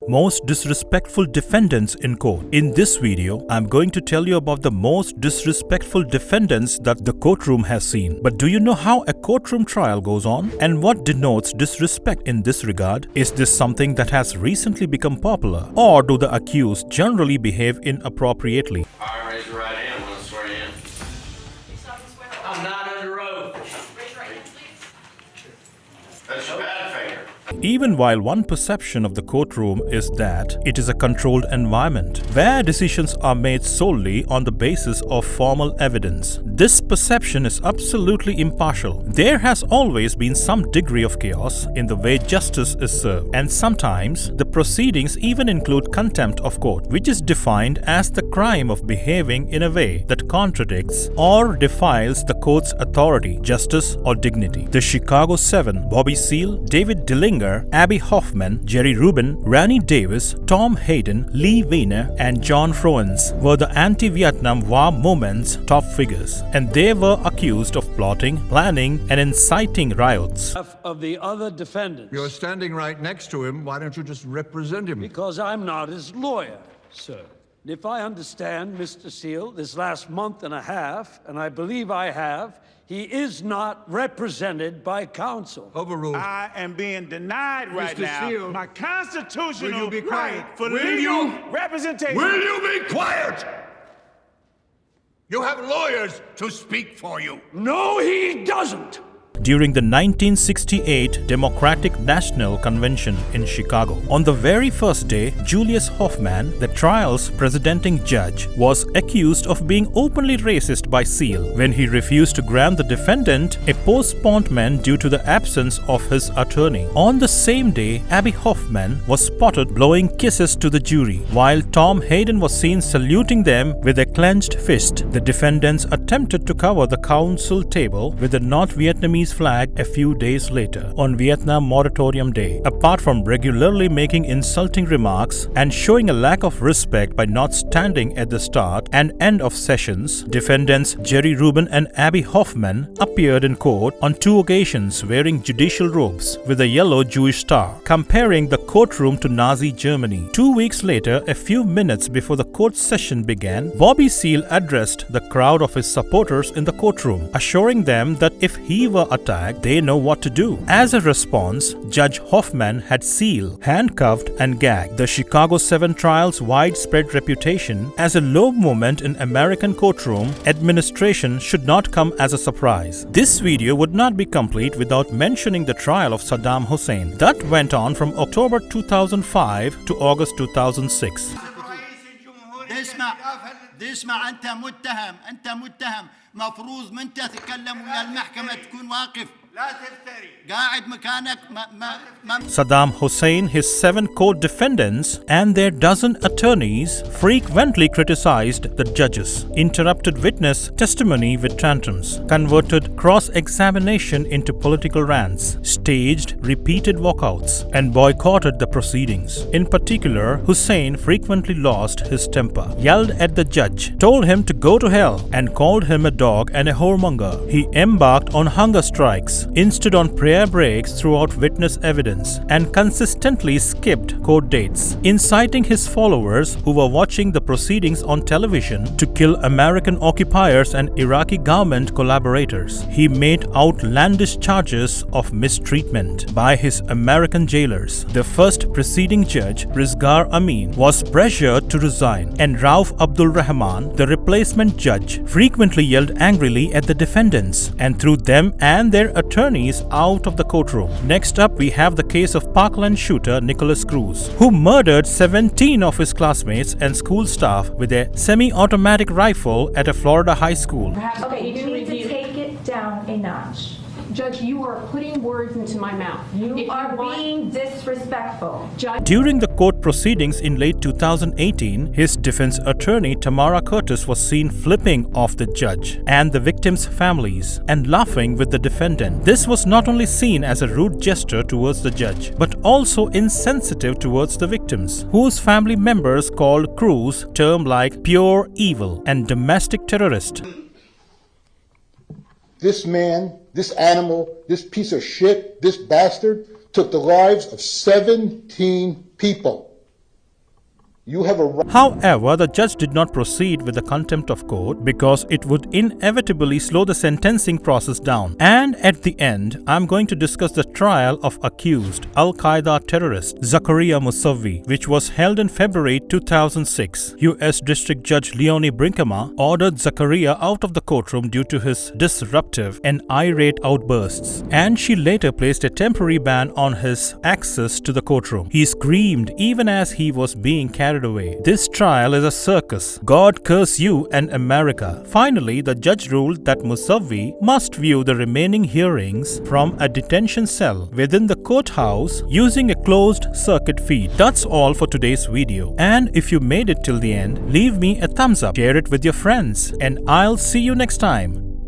Most disrespectful defendants in court. In this video, I'm going to tell you about the most disrespectful defendants that the courtroom has seen. But do you know how a courtroom trial goes on? And what denotes disrespect in this regard? Is this something that has recently become popular? Or do the accused generally behave inappropriately? All right, raise your right hand. I'm going to swear you in. I'm not under oath. Raise your right hand, please. That's your bad finger. Even while one perception of the courtroom is that it is a controlled environment where decisions are made solely on the basis of formal evidence, this perception is absolutely impartial. There has always been some degree of chaos in the way justice is served, and sometimes the proceedings even include contempt of court, which is defined as the crime of behaving in a way that contradicts or defiles the court's authority, justice, or dignity. The Chicago 7, Bobby Seale, David Dillinger, Abby Hoffman, Jerry Rubin, Randy Davis, Tom Hayden, Lee Weiner, and John Frowens were the anti-Vietnam War movement's top figures, and they were accused of plotting, planning, and inciting riots. Of the other defendants. You're standing right next to him. Why don't you just represent him? Because I'm not his lawyer, sir. And if I understand Mr. Seale, this last month and a half, and I believe I have, he is not represented by counsel. Overruled. I am being denied right Mr. now Seale, my constitutional will you be quiet? right for Will legal you? representation. Will you be quiet? You have lawyers to speak for you. No, he doesn't. During the 1968 Democratic National Convention in Chicago, on the very first day, Julius Hoffman, the trial's presiding judge, was accused of being openly racist by Seale when he refused to grant the defendant a postponement due to the absence of his attorney. On the same day, Abby Hoffman was spotted blowing kisses to the jury, while Tom Hayden was seen saluting them with a clenched fist. The defendants attempted to cover the counsel table with the North Vietnamese flag a few days later, on Vietnam Moratorium Day. Apart from regularly making insulting remarks and showing a lack of respect by not standing at the start and end of sessions, defendants Jerry Rubin and Abby Hoffman appeared in court on two occasions wearing judicial robes with a yellow Jewish star, comparing the courtroom to Nazi Germany. 2 weeks later, a few minutes before the court session began, Bobby Seale addressed the crowd of his supporters in the courtroom, assuring them that if he were attacked, they know what to do. As a response, Judge Hoffman had Seale handcuffed and gagged. The Chicago 7 trial's widespread reputation as a low moment in American courtroom administration should not come as a surprise. This video would not be complete without mentioning the trial of Saddam Hussein that went on from October 2005 to August 2006. اسمع انت متهم مفروض من تتكلم ويا المحكمة تكون واقف لا تفتري قاعد مكانك Saddam Hussein, his 7 co-defendants, and their dozen attorneys frequently criticized the judges, interrupted witness testimony with tantrums, converted cross-examination into political rants, staged repeated walkouts, and boycotted the proceedings. In particular, Hussein frequently lost his temper, yelled at the judge, told him to go to hell, and called him a dog and a whoremonger. He embarked on hunger strikes, insisted on prayer breaks throughout witness evidence, and consistently skipped court dates, inciting his followers who were watching the proceedings on television to kill American occupiers and Iraqi government collaborators. He made outlandish charges of mistreatment by his American jailers. The first preceding judge, Rizgar Amin, was pressured to resign, and Rauf Abdul Rahman, the replacement judge, frequently yelled angrily at the defendants and threw them and their attorneys out of the courtroom. Next up, we have the case of Parkland shooter Nicholas Cruz, who murdered 17 of his classmates and school staff with a semi-automatic rifle at a Florida high school. Okay, you need to take it down a notch. Judge, you are putting words into my mouth. You are being disrespectful. During the court proceedings in late 2018, his defense attorney Tamara Curtis was seen flipping off the judge and the victims' families and laughing with the defendant. This was not only seen as a rude gesture towards the judge, but also insensitive towards the victims, whose family members called Cruz terms like pure evil and domestic terrorist. This man, this animal, this piece of shit, this bastard took the lives of 17 people. You have a right. However, the judge did not proceed with the contempt of court because it would inevitably slow the sentencing process down. And at the end, I'm going to discuss the trial of accused Al-Qaeda terrorist Zakaria Moussavi, which was held in February 2006. U.S. District Judge Leonie Brinkema ordered Zakaria out of the courtroom due to his disruptive and irate outbursts, and she later placed a temporary ban on his access to the courtroom. He screamed even as he was being carried away. This trial is a circus. God curse you and America. Finally, the judge ruled that Moussavi must view the remaining hearings from a detention cell within the courthouse using a closed circuit feed. That's all for today's video. And if you made it till the end, leave me a thumbs up, share it with your friends, and I'll see you next time.